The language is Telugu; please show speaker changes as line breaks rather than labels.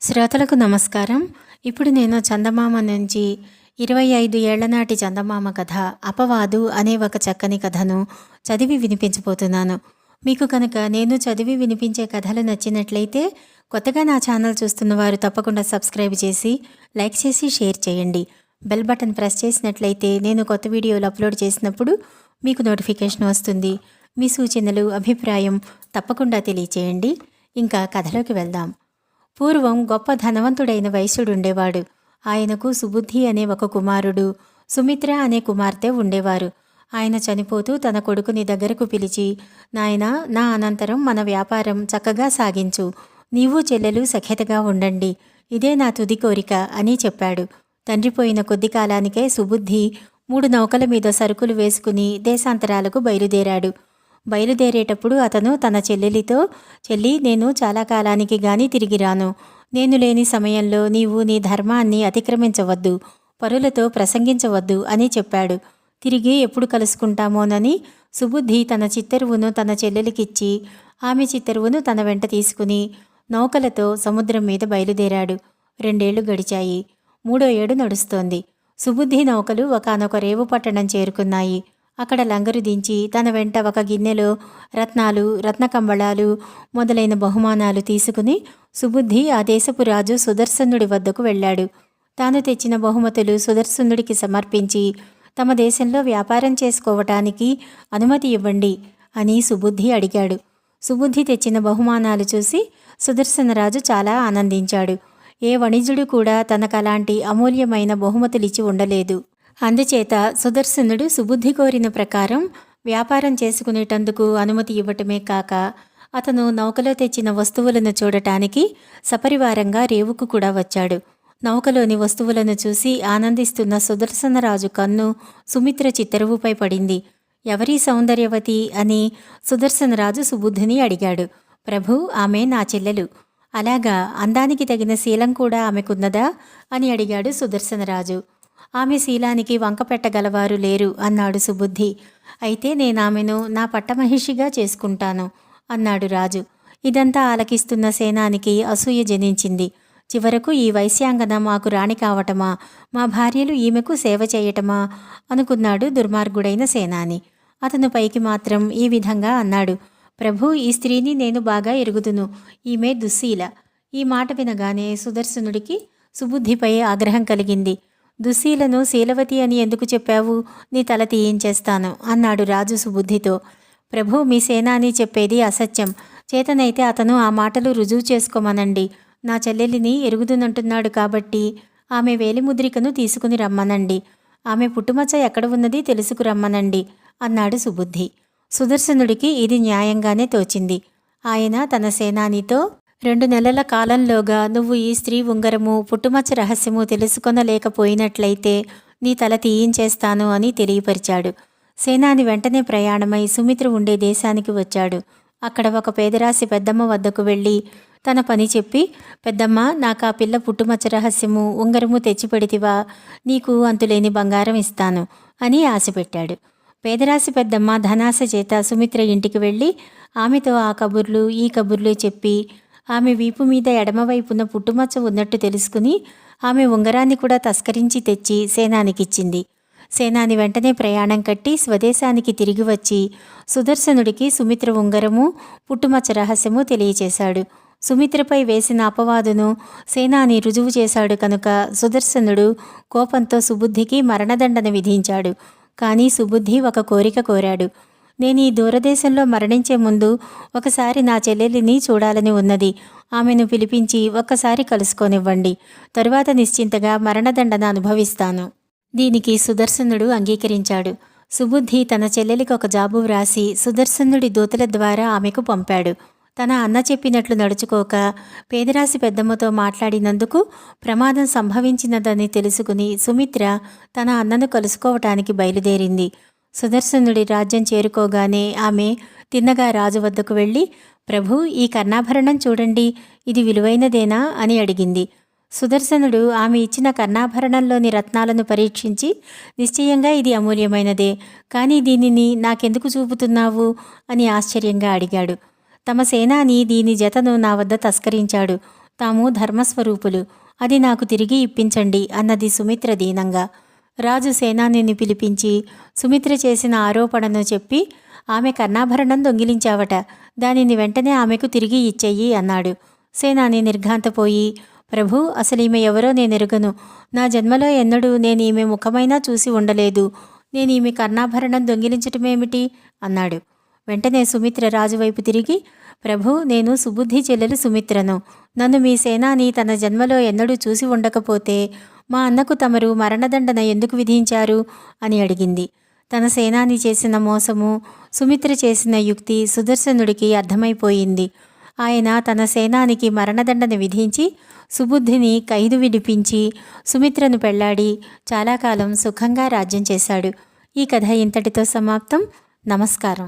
శ్రోతలకు నమస్కారం. ఇప్పుడు నేను చందమామ నుంచి 25 ఏళ్ల నాటి చందమామ కథ 'అపవాదు' అనే ఒక చక్కని కథను చదివి వినిపించబోతున్నాను. మీకు కనుక నేను చదివి వినిపించే కథలు నచ్చినట్లయితే కొత్తగా నా ఛానల్ చూస్తున్న వారు తప్పకుండా సబ్స్క్రైబ్ చేసి, లైక్ చేసి, షేర్ చేయండి. బెల్ బటన్ ప్రెస్ చేసినట్లయితే నేను కొత్త వీడియోలు అప్లోడ్ చేసినప్పుడు మీకు నోటిఫికేషన్ వస్తుంది. మీ సూచనలు, అభిప్రాయం తప్పకుండా తెలియచేయండి. ఇంకా కథలోకి వెళ్దాం. పూర్వం గొప్ప ధనవంతుడైన వైశ్యుడుండేవాడు. ఆయనకు సుబుద్ధి అనే ఒక కుమారుడు, సుమిత్ర అనే కుమార్తె ఉండేవారు. ఆయన చనిపోతూ తన కొడుకుని దగ్గరకు పిలిచి, నాయనా, నా అనంతరం మన వ్యాపారం చక్కగా సాగించు. నీవు చెల్లెలు సఖ్యతగా ఉండండి. ఇదే నా తుది కోరిక అని చెప్పాడు. తండ్రి పోయిన కొద్ది కాలానికే సుబుద్ధి 3 నౌకల మీద సరుకులు వేసుకుని దేశాంతరాలకు బయలుదేరాడు. బయలుదేరేటప్పుడు అతను తన చెల్లెలితో, చెల్లి, నేను చాలా కాలానికి గాని తిరిగి రాను. నేను లేని సమయంలో నీవు నీ ధర్మాన్ని అతిక్రమించవద్దు, పరులతో ప్రసంగించవద్దు అని చెప్పాడు. తిరిగి ఎప్పుడు కలుసుకుంటామోనని సుబుద్ధి తన చిత్తరువును తన చెల్లెలికిచ్చి, ఆమె చిత్తరువును తన వెంట తీసుకుని నౌకలతో సముద్రం మీద బయలుదేరాడు. 2 ఏళ్లు గడిచాయి. 3వ ఏడు నడుస్తోంది. సుబుద్ధి నౌకలు ఒకానొక రేవు పట్టణం చేరుకున్నాయి. అక్కడ లంగరు దించి తన వెంట ఒక గిన్నెలో రత్నాలు, రత్నకంబళాలు మొదలైన బహుమానాలు తీసుకుని సుబుద్ధి ఆ దేశపు రాజు సుదర్శనుడి వద్దకు వెళ్ళాడు. తాను తెచ్చిన బహుమతులు సుదర్శనుడికి సమర్పించి, తమ దేశంలో వ్యాపారం చేసుకోవటానికి అనుమతి ఇవ్వండి అని సుబుద్ధి అడిగాడు. సుబుద్ధి తెచ్చిన బహుమానాలు చూసి సుదర్శనరాజు చాలా ఆనందించాడు. ఏ వణిజుడు కూడా తనకలాంటి అమూల్యమైన బహుమతులిచ్చి ఉండలేదు. అందుచేత సుదర్శనుడు సుబుద్ధి కోరిన ప్రకారం వ్యాపారం చేసుకునేటందుకు అనుమతి ఇవ్వటమే కాక, అతను నౌకలో తెచ్చిన వస్తువులను చూడటానికి సపరివారంగా రేవుకు కూడా వచ్చాడు. నౌకలోని వస్తువులను చూసి ఆనందిస్తున్న సుదర్శనరాజు కన్ను సుమిత్ర చిత్తరువుపై పడింది. ఎవరి సౌందర్యవతి అని సుదర్శనరాజు సుబుద్ధిని అడిగాడు. ప్రభు, ఆమె నా చెల్లెలు. అలాగా, అందానికి తగిన శీలం కూడా ఆమెకున్నదా అని అడిగాడు సుదర్శనరాజు. ఆమె శీలానికి వంక పెట్టగలవారు లేరు అన్నాడు సుబుద్ధి. అయితే నేనామెను నా పట్టమహిషిగా చేసుకుంటాను అన్నాడు రాజు. ఇదంతా ఆలకిస్తున్న సేనానికి అసూయ జనించింది. చివరకు ఈ వైశ్యాంగన మాకు రాణి కావటమా, మా భార్యలు ఈమెకు సేవ చేయటమా అనుకున్నాడు దుర్మార్గుడైన సేనాని. అతను పైకి మాత్రం ఈ విధంగా అన్నాడు. ప్రభు, ఈ స్త్రీని నేను బాగా ఎరుగుదును. ఈమె దుశ్శీల. ఈ మాట వినగానే సుదర్శనుడికి సుబుద్ధిపై ఆగ్రహం కలిగింది. దుశ్శీలను శీలవతి అని ఎందుకు చెప్పావు? నీ తల తీయించేస్తాను అన్నాడు రాజు సుబుద్ధితో. ప్రభు, మీ సేనాని చెప్పేది అసత్యం. చేతనైతే అతను ఆ మాటలు రుజువు చేసుకోమనండి. నా చెల్లెలిని ఎరుగుదునంటున్నాడు కాబట్టి ఆమె వేలిముద్రికను తీసుకుని రమ్మనండి. ఆమె పుట్టుమచ్చ ఎక్కడ ఉన్నది తెలుసుకురమ్మనండి అన్నాడు సుబుద్ధి. సుదర్శనుడికి ఇది న్యాయంగానే తోచింది. ఆయన తన సేనానితో, 2 నెలల కాలంలోగా నువ్వు ఈ స్త్రీ ఉంగరము, పుట్టుమచ్చ రహస్యము తెలుసుకొనలేకపోయినట్లయితే నీ తల తీయించేస్తాను అని తెలియపరిచాడు. సేనాని వెంటనే ప్రయాణమై సుమిత్ర ఉండే దేశానికి వచ్చాడు. అక్కడ ఒక పేదరాశి పెద్దమ్మ వద్దకు వెళ్ళి తన పని చెప్పి, పెద్దమ్మ, నాకా పిల్ల పుట్టుమచ్చ రహస్యము, ఉంగరము తెచ్చిపెడితివా? నీకు అంతులేని బంగారం ఇస్తాను అని ఆశపెట్టాడు. పేదరాశి పెద్దమ్మ ధనాశ చేత సుమిత్ర ఇంటికి వెళ్ళి ఆమెతో ఆ కబుర్లు, ఈ కబుర్లు చెప్పి, ఆమె వీపు మీద ఎడమవైపున పుట్టుమచ్చ ఉన్నట్టు తెలుసుకుని ఆమె ఉంగరాన్ని కూడా తస్కరించి తెచ్చి సేనానికిచ్చింది. సేనాని వెంటనే ప్రయాణం కట్టి స్వదేశానికి తిరిగి వచ్చి సుదర్శనుడికి సుమిత్ర ఉంగరము, పుట్టుమచ్చ రహస్యము తెలియచేశాడు. సుమిత్రపై వేసిన అపవాదును సేనాని రుజువు చేశాడు కనుక సుదర్శనుడు కోపంతో సుబుద్ధికి మరణదండన విధించాడు. కానీ సుబుద్ధి ఒక కోరిక కోరాడు. నేను ఈ దూరదేశంలో మరణించే ముందు ఒకసారి నా చెల్లెలిని చూడాలని ఉన్నది. ఆమెను పిలిపించి ఒక్కసారి కలుసుకోనివ్వండి. తరువాత నిశ్చింతగా మరణదండన అనుభవిస్తాను. దీనికి సుదర్శనుడు అంగీకరించాడు. సుబుద్ధి తన చెల్లెలికి ఒక జాబు వ్రాసి సుదర్శనుడి దూతల ద్వారా ఆమెకు పంపాడు. తన అన్న చెప్పినట్లు నడుచుకోక పేదరాశి పెద్దమ్మతో మాట్లాడినందుకు ప్రమాదం సంభవించినదని తెలుసుకుని సుమిత్ర తన అన్నను కలుసుకోవటానికి బయలుదేరింది. సుదర్శనుడి రాజ్యం చేరుకోగానే ఆమె తిన్నగా రాజు వద్దకు వెళ్ళి, ప్రభు, ఈ కర్ణాభరణం చూడండి, ఇది విలువైనదేనా అని అడిగింది. సుదర్శనుడు ఆమె ఇచ్చిన కర్ణాభరణంలోని రత్నాలను పరీక్షించి, నిశ్చయంగా ఇది అమూల్యమైనదే, కానీ దీనిని నాకెందుకు చూపుతున్నావు అని ఆశ్చర్యంగా అడిగాడు. తమ సేనాని దీని జతను నా వద్ద తస్కరించాడు. తాము ధర్మస్వరూపులు, అది నాకు తిరిగి ఇప్పించండి అన్నది సుమిత్ర దీనంగా. రాజు సేనానిని పిలిపించి సుమిత్ర చేసిన ఆరోపణను చెప్పి, ఆమె కర్ణాభరణం దొంగిలించావట, దానిని వెంటనే ఆమెకు తిరిగి ఇచ్చెయ్యి అన్నాడు. సేనాని నిర్ఘాంతపోయి, ప్రభు, అసలు ఈమె ఎవరో నేనెరుగను. నా జన్మలో ఎన్నడూ నేను ఈమె ముఖమైనా చూసి ఉండలేదు. నేను ఈమె కర్ణాభరణం దొంగిలించటమేమిటి అన్నాడు. వెంటనే సుమిత్ర రాజువైపు తిరిగి, ప్రభు, నేను సుబుద్ధి చెల్లెలు సుమిత్రను. నన్ను మీ సేనాని తన జన్మలో ఎన్నడూ చూసి ఉండకపోతే మా అన్నకు తమరు మరణదండన ఎందుకు విధించారు అని అడిగింది. తన సేనాని చేసిన మోసము, సుమిత్ర చేసిన యుక్తి సుదర్శనుడికి అర్థమైపోయింది. ఆయన తన సేనానికి మరణదండన విధించి సుబుద్ధిని ఖైదు విడిపించి సుమిత్రను పెళ్లాడి చాలా కాలం సుఖంగా రాజ్యం చేశాడు. ఈ కథ ఇంతటితో సమాప్తం. నమస్కారం.